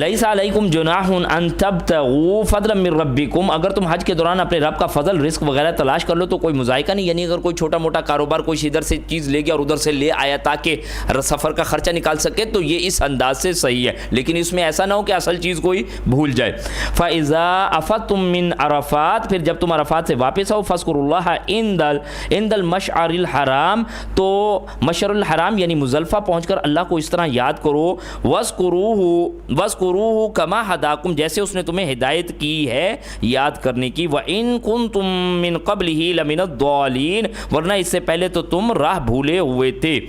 لیس علیکم جناح ان تبتغوا فضلا من ربکم، اگر تم حج کے دوران اپنے رب کا فضل رزق وغیرہ تلاش کر لو تو کوئی مذائقہ نہیں، یعنی اگر کوئی چھوٹا موٹا کاروبار کوئی ادھر سے چیز لے گیا اور ادھر سے لے آیا تاکہ سفر کا خرچہ نکال سکے تو یہ اس انداز سے صحیح ہے، لیکن اس میں ایسا نہ ہو کہ اصل چیز کوئی بھول جائے۔ فَإِذَا أَفَضْتُم مِّنْ عَرَفَاتٍ، پھر جب تم عرفات سے واپس آؤ، فَاذْكُرُوا اللَّهَ عِندَ الْمَشْعَرِ الْحَرَامِ، تو مشعر الحرام یعنی مزدلفہ پہنچ کر اللہ کو اس طرح یاد کرو، وَاذْكُرُوهُ كَمَا هَدَاكُمْ، جیسے اس نے تمہیں ہدایت کی ہے یاد کرنے کی، وَإِن كُنتُم مِّن قَبْلِهِ لَمِنَ الضَّالِّينَ، ورنہ اس سے پہلے تو تم راہ بھولے ہوئے تھے۔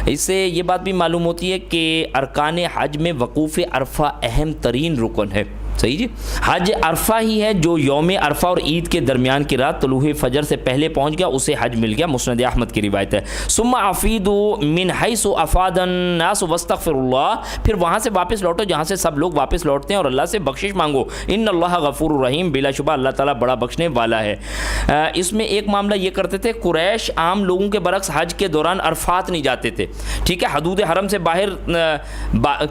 اس سے یہ بات بھی معلوم ہوتی ہے کہ ارکان حج میں وقوف عرفہ اہم ترین رکن ہے۔ صحیح جی، حج عرفہ ہی ہے جو یوم عرفہ اور عید کے درمیان کی رات طلوع فجر سے پہلے پہنچ گیا اسے حج مل گیا، مسند احمد کی روایت ہے۔ ثم افیدوا من حیث افاد الناس واستغفروا اللہ، پھر وہاں سے واپس لوٹو جہاں سے سب لوگ واپس لوٹتے ہیں اور اللہ سے بخشش مانگو، ان اللہ غفور الرحیم، بلا شبہ اللہ تعالیٰ بڑا بخشنے والا ہے۔ اس میں ایک معاملہ یہ کرتے تھے، قریش عام لوگوں کے برعکس حج کے دوران عرفات نہیں جاتے تھے، ٹھیک ہے، حدود حرم سے باہر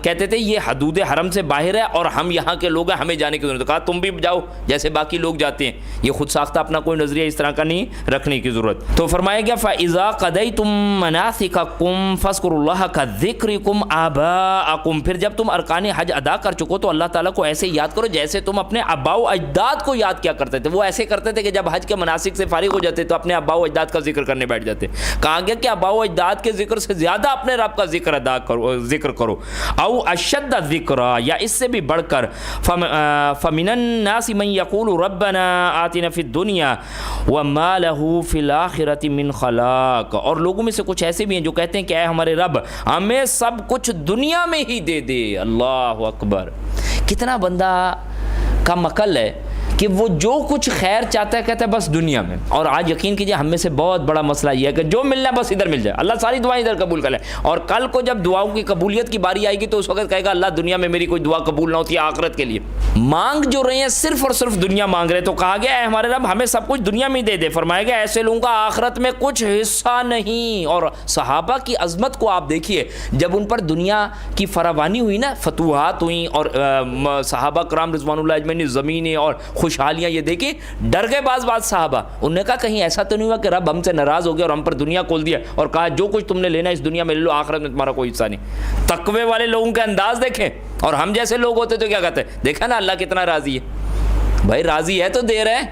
کہتے تھے یہ حدود حرم سے باہر ہے اور ہم یہاں کے لوگ ہیں، ہمیں جانے کی ضرورت ہے، کہا تم بھی جاؤ جیسے باقی لوگ جاتے ہیں، یہ خود ساختہ اپنا کوئی نظریہ اس طرح کا نہیں رکھنے کی ضرورت۔ تو فرمایا گیا فَإِذَا قَضَيْتُم مَنَاسِكَكُمْ فَاذْكُرُوا اللَّهَ كَذِكْرِكُمْ آبَاءَكُمْ، پھر جب تم ارکان حج ادا کر چکو تو اللہ تعالیٰ کو ایسے یاد کرو جیسے تم اپنے آباء و اجداد کو یاد کیا کرتے تھے۔ وہ ایسے کرتے تھے کہ جب حج کے مناسک سے فارغ ہو جاتے تو اپنے آباء و اجداد کا ذکر کرنے بیٹھ جاتے۔ کہا گیا کہ آباء و اجداد کے ذکر سے زیادہ اپنے رب کا ذکر کرو، او اشد ذکر، یا اس سے بھی بڑھ کر، فَمِنَ النَّاسِ مَن يَقُولُ رَبَّنَا آتِنَا فِي الدُّنْيَا وَمَا لَهُ فِي الْآخِرَةِ مِنْ خَلَاقٍ، اور لوگوں میں سے کچھ ایسے بھی ہیں جو کہتے ہیں کہ اے ہمارے رب ہمیں سب کچھ دنیا میں ہی دے دے۔ اللہ اکبر، کتنا بندہ کا مکل ہے کہ وہ جو کچھ خیر چاہتا ہے کہتا ہے بس دنیا میں، اور آج یقین کیجئے ہم میں سے بہت بڑا مسئلہ یہ ہے کہ جو ملنا ہے بس ادھر مل جائے، اللہ ساری دعائیں ادھر قبول کر لے، اور کل کو جب دعاؤں کی قبولیت کی باری آئے گی تو اس وقت کہے گا اللہ دنیا میں میری کوئی دعا قبول نہ ہوتی ہے، آخرت کے لیے مانگ جو رہے ہیں صرف اور صرف دنیا مانگ رہے ہیں۔ تو کہا گیا اے ہمارے رب ہمیں سب کچھ دنیا میں ہی دے دے، فرمایا گیا ایسے لوگوں کا آخرت میں کچھ حصہ نہیں۔ اور صحابہ کی عظمت کو آپ دیکھیے، جب ان پر دنیا کی فراوانی ہوئی نا، فتوحات ہوئیں اور صحابہ کرام رضوان اللہ اجمعین زمینیں اور خوشحالیاں یہ دیکھی، ڈر گئے بعض صحابہ، انہوں نے کہا کہیں ایسا تو نہیں ہوا کہ رب ہم سے ناراض ہو گیا اور ہم پر دنیا کھول دیا اور کہا جو کچھ تم نے لینا اس دنیا میں لے لو، آخرت میں تمہارا کوئی حصہ نہیں۔ تقوی والے لوگوں کا انداز دیکھیں، اور ہم جیسے لوگ ہوتے تو کیا کہتے ہیں، دیکھا نا اللہ کتنا راضی ہے، بھائی راضی ہے تو دے رہے ہیں،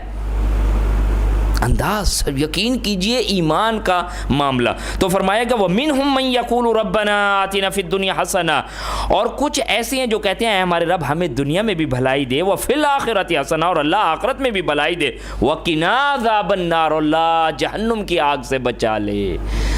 انداز یقین کیجئے ایمان کا معاملہ۔ تو فرمایا کہ وَمِنْهُمْ مَنْ يَقُولُ رَبَّنَا آتِنَا فِي الدُّنْيَا حَسَنَةً، اور کچھ ایسے ہیں جو کہتے ہیں ہمارے رب ہمیں دنیا میں بھی بھلائی دے، وَفِي الْآخِرَةِ حَسَنَةً، اور اللہ آخرت میں بھی بھلائی دے، وَقِنَا عَذَابَ النَّارِ، اور اللہ جہنم کی آگ سے بچا لے،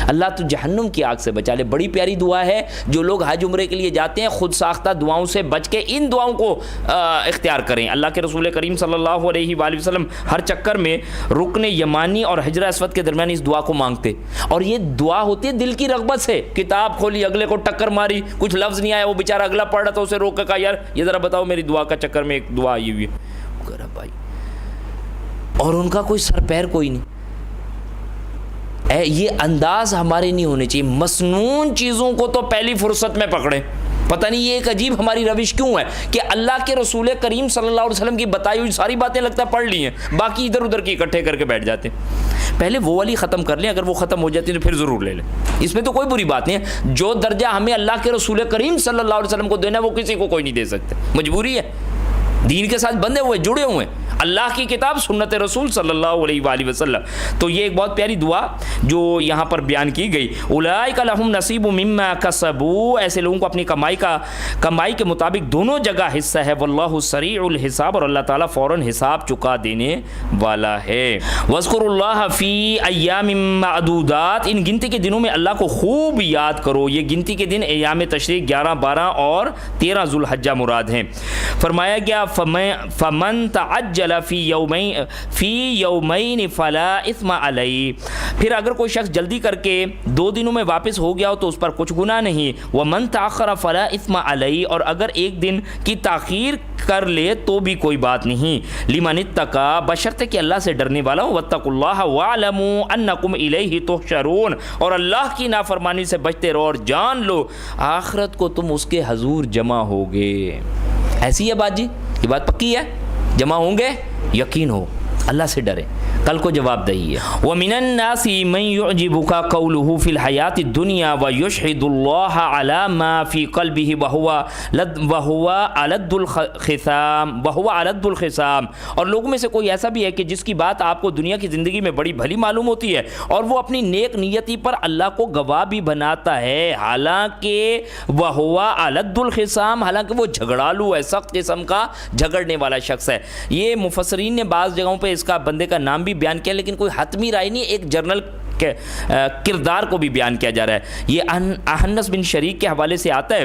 اللہ تو جہنم کی آگ سے بچا لے۔ بڑی پیاری دعا ہے، جو لوگ حج عمرے کے لیے جاتے ہیں خود ساختہ دعاؤں سے بچ کے ان دعاؤں کو اختیار کریں۔ اللہ کے رسول کریم صلی اللہ علیہ وآلہ وسلم ہر چکر میں رکن یمانی اور حجر اسود کے درمیان اس دعا کو مانگتے، اور یہ دعا ہوتی ہے دل کی رغبت سے، کتاب کھولی اگلے کو ٹکر ماری، کچھ لفظ نہیں آیا، وہ بیچارہ اگلا پڑھ رہا تھا، اسے روک کے کہا یار یہ ذرا بتاؤ میری دعا کا چکر میں ایک دعا آئی ہوئی ہے بھائی، اور ان کا کوئی سر پیر کوئی نہیں۔ یہ انداز ہمارے نہیں ہونے چاہیے، مسنون چیزوں کو تو پہلی فرصت میں پکڑیں۔ پتہ نہیں یہ ایک عجیب ہماری روش کیوں ہے کہ اللہ کے رسول کریم صلی اللہ علیہ وسلم کی بتائی ہوئی ساری باتیں لگتا ہے پڑھ لی ہیں، باقی ادھر ادھر کی اکٹھے کر کے بیٹھ جاتے ہیں۔ پہلے وہ والی ختم کر لیں، اگر وہ ختم ہو جاتی ہے تو پھر ضرور لے لیں، اس میں تو کوئی بری بات نہیں ہے۔ جو درجہ ہمیں اللہ کے رسول کریم صلی اللہ علیہ وسلم کو دینا ہے وہ کسی کو کوئی نہیں دے سکتے، مجبوری ہے، دین کے ساتھ بندھے ہوئے جڑے ہوئے ہیں، اللہ کی کتاب سنت رسول صلی اللہ علیہ وآلہ وسلم۔ تو یہ ایک بہت پیاری دعا جو یہاں پر بیان کی گئی، اولئک لہم نصیب مما کسبوا، ایسے لوگوں کو اپنی کمائی کے مطابق دونوں جگہ حصہ ہے، واللہ سریع الحساب، اور اللہ تعالیٰ فوراً حساب چکا دینے والا ہے۔ واذکروا اللہ فی ایام معدودات، ان گنتی کے دنوں میں اللہ کو خوب یاد کرو۔ یہ گنتی کے دن ایام تشریق 11، 12 اور 13 ذو الحجہ مراد ہیں۔ فرمایا گیا فمن تعجل فی یومین فلا اثم علیہ، پھر اگر کوئی شخص جلدی کر کے 2 دنوں میں واپس ہو گیا ہو تو اس پر کچھ گناہ نہیں، ومن تاخر فلا اثم علیہ، اور اگر 1 دن کی تاخیر کر لے تو بھی کوئی بات نہیں، لمن اتقى، بشرط کہ اللہ سے ڈرنے والا ہو، واتقوا اللہ واعلموا انکم الیہ تحشرون، اور اللہ کی نافرمانی سے بچتے رہو اور جان لو آخرت کو تم اس کے حضور جمع ہوگے۔ ایسی ہے بات جی، یہ بات پکی ہے، جمع ہوں گے، یقین ہو اللہ سے ڈرے، کل کو جواب دہی ہے۔ وَمِنَ النَّاسِ مَن يُعْجِبُكَ قَوْلُهُ فِي الْحَيَاةِ الدُّنْيَا وَيُشْهِدُ اللَّهَ عَلَى مَا فِي قَلْبِهِ وَهُوَ أَلَدُّ الْخِصَامِ، اور لوگوں میں سے کوئی ایسا بھی ہے کہ جس کی بات آپ کو دنیا کی زندگی میں بڑی بھلی معلوم ہوتی ہے اور وہ اپنی نیک نیتی پر اللہ کو گواہ بھی بناتا ہے، حالانکہ وَهُوَ أَلَدُّ الْخِصَامِ، حالانکہ وہ جھگڑالو ہے، سخت قسم کا جھگڑنے والا شخص ہے۔ یہ مفسرین نے بعض جگہوں پہ اس کا بندے کا نام بھی بیان کیا، لیکن کوئی حتمی رائے نہیں، ایک جرنل کردار کو بھی بیان کیا جا رہا ہے۔ یہ احنس بن شریک کے حوالے سے آتا ہے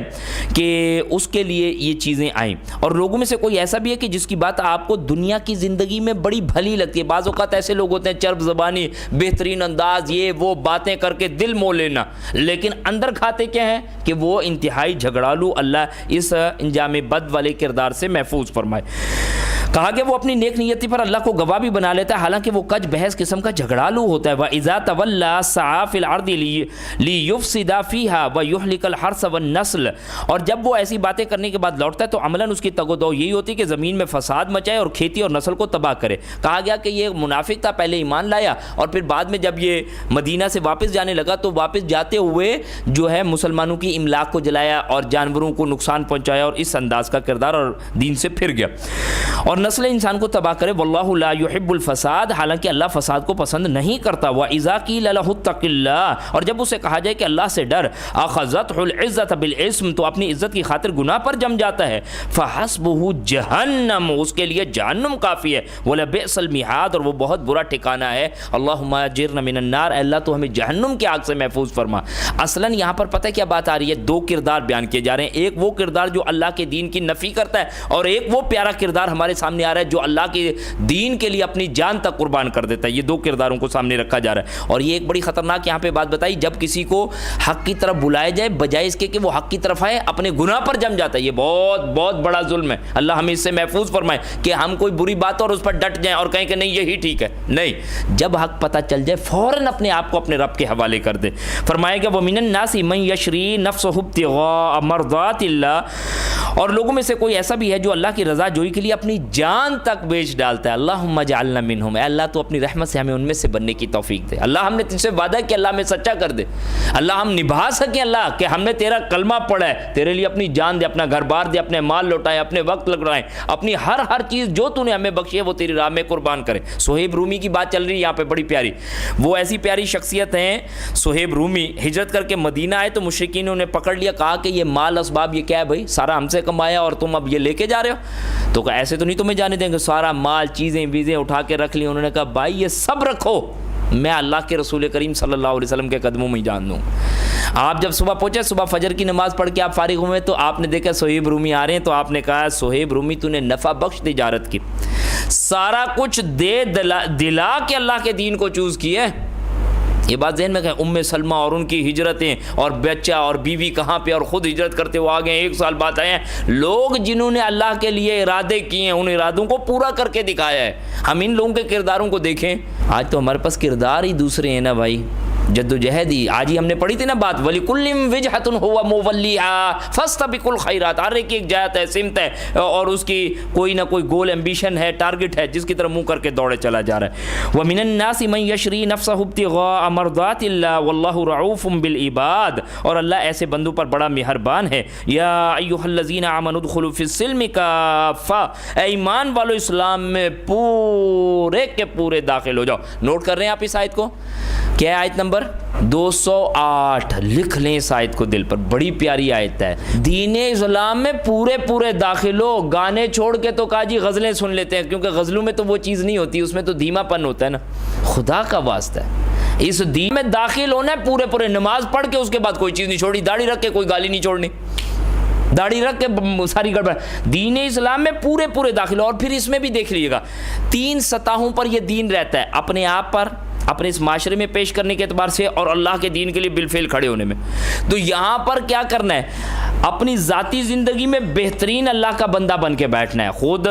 کہ اس کے لیے یہ چیزیں آئیں، اور لوگوں میں سے کوئی ایسا بھی ہے کہ جس کی بات آپ کو دنیا کی زندگی میں بڑی بھلی لگتی ہے۔ بعض اوقات ایسے لوگ ہوتے ہیں چرب زبانی، بہترین انداز، یہ وہ باتیں کر کے دل مو لینا، لیکن اندر کھاتے کیا ہیں کہ وہ انتہائی جھگڑالو۔ اللہ اس انجام بد والے کردار سے محفوظ فرمائے۔ کہا کہ وہ اپنی نیک نیتی پر اللہ کو گواہ بھی بنا لیتا ہے، حالانکہ وہ کج بحث قسم کا جھگڑالو ہوتا ہے۔ وَإِذَا تَوَلَّى سَعَى فِي الْأَرْضِ لِيُفْسِدَ فِيهَا وَيُهْلِكَ الْحَرْثَ وَالنَّسْلَ، اور جب وہ ایسی باتیں کرنے کے بعد لوٹتا ہے تو عملاً اس کی تگ و دو یہی ہوتی ہے کہ زمین میں فساد مچائے اور کھیتی اور نسل کو تباہ کرے۔ کہا گیا کہ یہ منافق تھا، پہلے ایمان لایا اور پھر بعد میں جب یہ مدینہ سے واپس جانے لگا تو واپس جاتے ہوئے جو ہے مسلمانوں کی املاک کو جلایا اور جانوروں کو نقصان پہنچایا، اور اس انداز کا کردار اور دین سے پھر گیا اور نسل انسان کو تباہ کرے۔ واللہ لا يحب الفساد، حالانکہ اللہ فساد کو پسند نہیں کرتا۔ وَإِذَا قِيلَ لَهُ اتَّقِ اللَّهَ، اور جب اسے کہا جائے کہ اللہ سے ڈر، أَخَذَتْهُ الْعِزَّةَ بِالْإِثْمِ، تو اپنی عزت کی خاطر گناہ پر جم جاتا ہے۔ فَحَسْبُهُ جَهَنَّمُ، اس کے لیے جہنم کافی ہے۔ وَلَبِئْسَ الْمِہَادُ، اور وہ بہت برا ٹھکانہ ہے۔ اللہم اجرنا من النار، اے اللہ تو ہمیں جہنم کی آگ سے محفوظ فرما۔ اصلاً یہاں پر پتہ کیا بات آ رہی ہے؟ دو کردار بیان کیے جا رہے ہیں، ایک وہ کردار جو اللہ کے دین کی نفی کرتا ہے، اور ایک وہ پیارا کردار ہمارے سامنے آ رہا ہے جو اللہ کے دین کے لیے اپنی جان تک قربان کر دیتا ہے۔ یہ دو کرداروں کو سامنے رکھا جا رہا ہے، اور یہ ایک بڑی خطرناک یہاں پہ بات بتائی، جب کسی کو حق کی طرف بلایا جائے بجائے اس کے کہ وہ حق کی طرف آئے اپنے گناہ پر جم جاتا ہے۔ یہ بہت بہت بڑا ظلم ہے، اللہ ہمیں اس سے محفوظ فرمائے کہ ہم کوئی بری بات اور اس پر ڈٹ جائیں اور کہیں کہ نہیں یہی ٹھیک ہے۔ نہیں، جب حق پتہ چل جائے فوراً اپنے آپ کو اپنے رب کے حوالے کر دے۔ فرمائے گا وَمِنَ النَّاسِ مَن يَشْرِي نَفْسَهُ ابْتِغَاءَ مَرْضَاتِ اللَّهِ، اور لوگوں میں سے کوئی ایسا بھی ہے جو اللہ کی رضا جوئی کے لیے اپنی جان تک بیچ ڈالتا ہے۔ اللہم اجعلنا منہم، اے اللہ تو اپنی رحمت سے ہمیں ان میں سے بننے کی توفیق دے۔ اللہ ہم نے تجھ سے وعدہ کہ اللہ ہمیں سچا کر دے، اللہ ہم نبھا سکیں، اللہ کہ ہم نے تیرا کلمہ پڑھا ہے، تیرے لیے اپنی جان دے، اپنا گھر بار دے، اپنے مال لوٹائے، اپنے وقت لگائیں، اپنی ہر چیز جو تو نے ہمیں بخشی ہے وہ تیری راہ میں قربان کرے۔ صہیب رومی کی بات چل رہی ہے یہاں پہ بڑی پیاری، وہ ایسی پیاری شخصیت ہیں صہیب رومی، ہجرت کر کے مدینہ آئے تو مشرکین نے انہیں پکڑ لیا، کہا کہ یہ مال اسباب یہ کیا ہے بھائی، سارا ہم سے کمایا اور تم اب یہ لے کے جا رہے ہو، تو کہا ایسے تو نہیں تمہیں جانے دیں گے، سارا مال چیزیں ویزیں اٹھا کے رکھ لی۔ انہوں نے کہا بھائی یہ سب رکھو، میں اللہ کے رسول کریم صلی اللہ علیہ وسلم کے قدموں میں جان دوں۔ آپ جب صبح پہنچے، صبح فجر کی نماز پڑھ کے آپ فارغ ہوئے تو آپ نے دیکھا صہیب رومی آ رہے ہیں، تو آپ نے کہا صہیب رومی تو نے نفع بخش تجارت کی، سارا کچھ دے دلا کے اللہ کے دین کو چوز کیا ہے۔ یہ بات ذہن میں کہ ام سلمہ اور ان کی ہجرتیں اور بچہ اور بیوی کہاں پہ، اور خود ہجرت کرتے ہوئے آگے 1 سال بعد آئے ہیں۔ لوگ جنہوں نے اللہ کے لیے ارادے کیے ہیں ان ارادوں کو پورا کر کے دکھایا ہے۔ ہم ان لوگوں کے کرداروں کو دیکھیں، آج تو ہمارے پاس کردار ہی دوسرے ہیں نا بھائی، جد و جہد ہی۔ آج ہی ہم نے پڑھی تھی نا بات، وَلِكُلٍّ وِجْهَةٌ هُوَ مُوَلِّيهَا فَاسْتَبِقُوا الْخَيْرَاتِ، ہر ایک جہت ہے، سمت ہے، اور اس کی کوئی نہ کوئی گول ایمبیشن ہے، ٹارگٹ ہے جس کی طرف منہ کر کے دوڑے چلا جا رہا ہے۔ وَمِنَ النَّاسِ مَن يَشْرِي نَفْسَهُ ابْتِغَاءَ مَرْضَاتِ اللَّهِ وَاللَّهُ رَءُوفٌ بِالْعِبَادِ، اور اللہ ایسے بندوں پر بڑا مہربان ہے۔ یا ایھا الذین آمنوا ادخلوا فی السلم کافۃ، اے ایمان والو اسلام میں پورے کے پورے داخل ہو جاؤ۔ نوٹ کر رہے ہیں آپ اس آیت کو؟ کیا آیت نمبر 208، لکھ لیں اس آیت کو دل پر، بڑی پیاری آیت ہے۔ دین اسلام میں پورے پورے داخل ہو، گانے چھوڑ کے تو کہا جی غزلیں سن لیتے ہیں، کیونکہ غزلوں میں تو وہ چیز نہیں ہوتی، اس میں تو دھیما پن ہوتا ہے نا، خدا کا واسطہ ہے اس دین میں داخل ہونا ہے پورے پورے، نماز پڑھ کے اس کے بعد کوئی چیز نہیں چھوڑی، داڑھی رکھ کے کوئی گالی نہیں چھوڑنی، داڑھی رکھ کے ساری گڑبڑ، دین اسلام میں پورے پورے داخل ہو۔ اور پھر اس میں بھی دیکھ لیجیے گا 3 سطحوں پر یہ دین رہتا ہے، اپنے آپ پر، اپنے اس معاشرے میں پیش کرنے کے اعتبار سے، اور اللہ کے دین کے لیے بالفعل کھڑے ہونے میں۔ تو یہاں پر کیا کرنا ہے؟ اپنی ذاتی زندگی میں بہترین اللہ کا بندہ بن کے بیٹھنا ہے، خود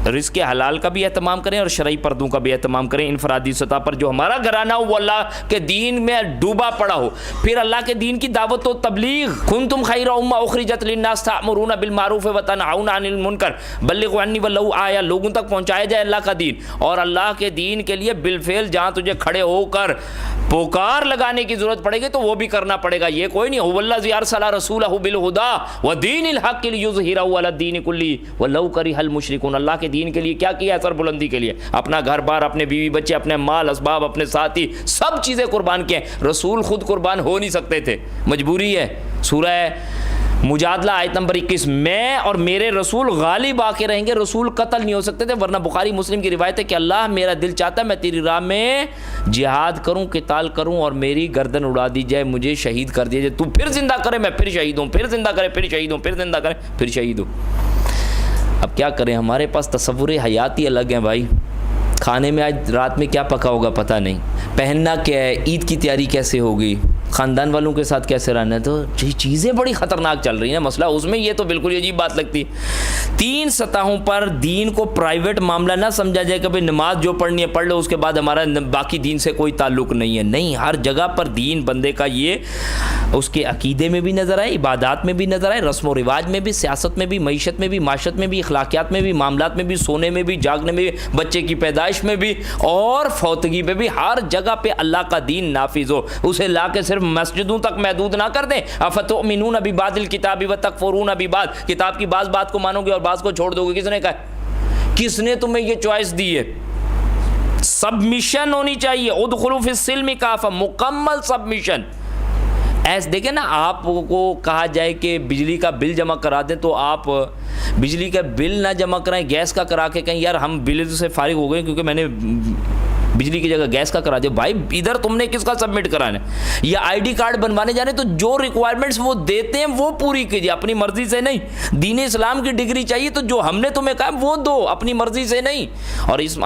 رزق حلال کا بھی اہتمام کریں اور شرعی پردوں کا بھی اہتمام کریں. انفرادی سطح پر جو ہمارا گھرانہ ہو وہ اللہ کے دین میں ڈوبا پڑا ہو, پھر اللہ کے دین کی دعوت و تبلیغ. کنتم خیر امہ اخرجت للناس تأمرون بالمعروف وتنہون عن المنکر بلغوا عنی ولو آیہ, لوگوں تک پہنچایا جائے اللہ کا دین, اور اللہ کے دین کے لیے بالفعل جہاں تجھے کھڑے ہو کر پکار لگانے کی ضرورت پڑے گی تو وہ بھی کرنا پڑے گا. یہ کوئی نہیں, هو الذی ارسل رسولہ بالہدی ودین الحق لیظہرہ علی الدین کلہ ولو کرہ المشرکون. اللہ کے دین کے لیے کیا کیا ہے؟ سر بلندی کے لیے اپنا گھر بار, اپنے بیوی بچے, اپنے مال اسباب, اپنے ساتھی, سب چیزیں قربان کیے. رسول خود قربان ہو نہیں سکتے تھے, مجبوری ہے. سورہ مجادلہ آیت نمبر 21, میں اور میرے رسول غالب آ کے رہیں گے, رسول قتل نہیں ہو سکتے تھے. ورنہ بخاری مسلم کی روایت ہے کہ اللہ میرا دل چاہتا ہے میں تیری راہ میں جہاد کروں, قتال کروں اور میری گردن اڑا دی جائے, مجھے شہید کر دیا جائے, تو پھر زندہ کرے میں پھر شہید ہوں, پھر زندہ کرے پھر شہید ہوں, پھر زندہ کرے پھر شہید ہوں. اب کیا کریں, ہمارے پاس تصور حیاتی الگ ہیں بھائی. کھانے میں آج رات میں کیا پکا ہوگا پتہ نہیں, پہننا کیا ہے, عید کی تیاری کیسے ہوگی, خاندان والوں کے ساتھ کیسے رہنا ہے. تو یہ چیزیں بڑی خطرناک چل رہی ہیں. مسئلہ اس میں یہ تو بالکل عجیب بات لگتی. 3 سطحوں پر دین کو پرائیویٹ معاملہ نہ سمجھا جائے کہ بھئی نماز جو پڑھنی ہے پڑھ لو, اس کے بعد ہمارا باقی دین سے کوئی تعلق نہیں ہے. نہیں, ہر جگہ پر دین بندے کا یہ اس کے عقیدے میں بھی نظر آئے, عبادات میں بھی نظر آئے, رسم و رواج میں بھی, سیاست میں بھی, معیشت میں بھی, معاشرت میں بھی, اخلاقیات میں بھی, معاملات میں بھی, سونے میں بھی, جاگنے میں بھی, بچے کی پیدائش میں بھی اور فوتگی میں بھی, ہر جگہ پہ اللہ کا دین نافذ ہو. اسے لا کے صرف مسجدوں تک محدود نہ کر دیں. افتؤمنون ببعض الکتاب وتکفرون ببعض, کتاب کی بعض بات کو مانو گے اور بعض کو چھوڑ دو گے. کس نے کہا؟ کس نے تمہیں یہ چوائس دی ہے؟ سبمیشن ہونی چاہیے. ادخلوا فی السلم کافہ, مکمل سبمیشن. ایسے دیکھیں نا, آپ کو کہا جائے کہ بجلی کا بل جمع کرا دیں تو آپ بجلی کا بل نہ جمع کرائیں, گیس کا کرا کے کہیں یار ہم بل سے فارغ ہو گئے کیونکہ میں نے بجلی کی جگہ گیس کا کرا دیا. بھائی ادھر تم نے کس کا سبمٹ کرانا ہے؟ یا آئی ڈی کارڈ بنوانے جانے تو جو ریکوائرمنٹس وہ دیتے ہیں وہ پوری کیجیے, اپنی مرضی سے نہیں. دین اسلام کی ڈگری چاہیے تو جو ہم نے تمہیں کہا وہ دو, اپنی مرضی سے نہیں. اور اس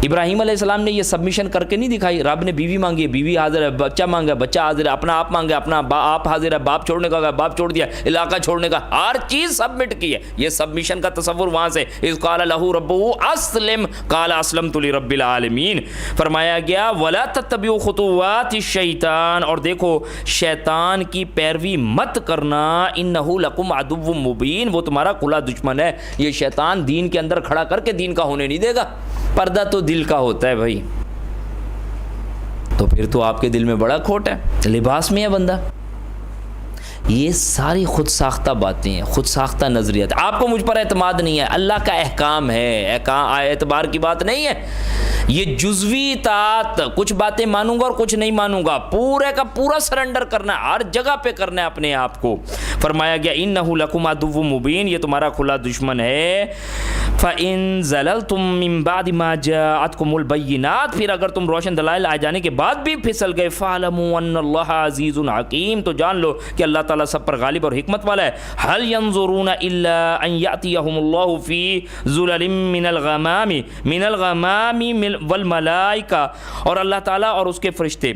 ابراہیم علیہ السلام نے یہ سبمیشن کر کے نہیں دکھائی. رب نے بیوی مانگی, بیوی حاضر ہے, بچہ مانگا, بچہ حاضر ہے, اپنا آپ مانگا, اپنا آپ حاضر ہے, باپ چھوڑنے کا باپ چھوڑ دیا, علاقہ چھوڑنے کا, ہر چیز سبمٹ کی ہے. یہ سبمیشن کا تصور وہاں سے. اذ قال له ربه اسلم قال اسلمت لرب العالمین فرمایا گیا. ولا تتبعوا خطوات الشیطان, اور دیکھو شیطان کی پیروی مت کرنا. انه لکم عدو مبین, وہ تمہارا کھلا دشمن ہے. یہ شیطان دین کے اندر کھڑا کر کے دین کا ہونے نہیں دے گا. پردہ تو دل کا ہوتا ہے بھائی, تو پھر تو آپ کے دل میں بڑا کھوٹ ہے. لباس میں ہے بندہ. یہ ساری خود ساختہ باتیں ہیں, خود ساختہ نظریات. آپ کو مجھ پر اعتماد نہیں ہے, اللہ کا احکام ہے, اعتبار کی بات نہیں ہے. یہ جزوی اطاعت, کچھ باتیں مانوں گا اور کچھ نہیں مانوں گا, پورے کا پورا سرنڈر کرنا ہے, ہر جگہ پہ کرنا ہے اپنے آپ کو. فرمایا گیا انہ لکم عدو مبین, یہ تمہارا کھلا دشمن ہے. فَإِن زَلَلْتُم مِّن بَعْدِ مَا جَاءَتْكُمُ الْبَيِّنَاتُ, پھر اگر تم روشن دلائل آ جانے کے بعد بھی پھسل گئے, فَاعْلَمُوا أَنَّ اللَّهَ عَزِيزٌ حَكِيمٌ, تو جان لو کہ اللہ تعالیٰ سب پر غالب اور حکمت والا ہے. هَلْ يَنظُرُونَ إِلَّا أَن يَأْتِيَهُمُ اللَّهُ فِي ظُلَلٍ مِّنَ الْغَمَامِ والملائکہ, اور اللہ تعالیٰ اور اس کے فرشتے,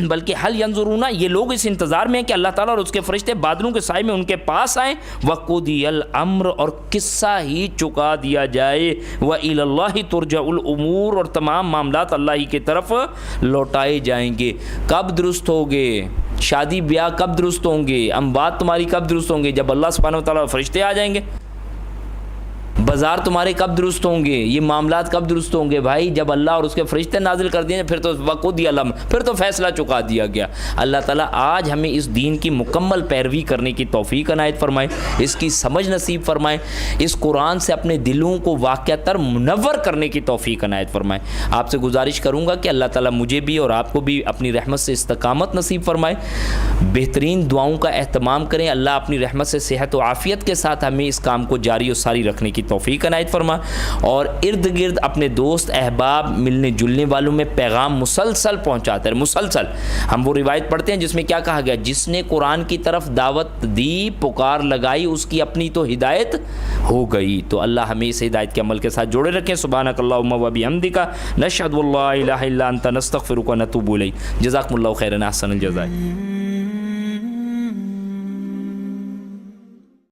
بلکہ حل ینظرون, یہ لوگ اس انتظار میں ہیں کہ اللہ تعالیٰ اور اس کے فرشتے بادلوں کے سائے میں ان کے پاس آئیں. وقضی الامر, اور قصہ ہی چکا دیا جائے. وإلی اللہ ترجع الامور, اور تمام معاملات اللہ ہی کی طرف لوٹائے جائیں گے. کب درست ہوگے شادی بیاہ, کب درست ہوں گے اموات تمہاری, کب درست ہوں گے جب اللہ سبحانہ و تعالیٰ فرشتے آ جائیں گے. بازار تمہارے کب درست ہوں گے, یہ معاملات کب درست ہوں گے بھائی, جب اللہ اور اس کے فرشتے نازل کر دیے, پھر تو وقضی الامر, پھر تو فیصلہ چکا دیا گیا. اللہ تعالیٰ آج ہمیں اس دین کی مکمل پیروی کرنے کی توفیق عنایت فرمائے, اس کی سمجھ نصیب فرمائے, اس قرآن سے اپنے دلوں کو واقعہ تر منور کرنے کی توفیق عنایت فرمائے. آپ سے گزارش کروں گا کہ اللہ تعالیٰ مجھے بھی اور آپ کو بھی اپنی رحمت سے استقامت نصیب فرمائے. بہترین دعاؤں کا اہتمام کریں, اللہ اپنی رحمت سے صحت و عافیت کے ساتھ ہمیں اس کام کو جاری و ساری رکھنے کی توفیق عنایت فرما, اور ارد گرد اپنے دوست احباب ملنے جلنے والوں میں پیغام مسلسل پہنچاتا ہے. مسلسل ہم وہ روایت پڑھتے ہیں جس میں کیا کہا گیا, جس نے قرآن کی طرف دعوت دی, پکار لگائی, اس کی اپنی تو ہدایت ہو گئی. تو اللہ ہمیں اس ہدایت کے عمل کے ساتھ جوڑے رکھیں. سبحانک اللہم و بحمدک, نشہد ان لا الہ الا انت, نستغفرک و نتوب الیک. جزاکم اللہ خیرا, احسن الجزاء.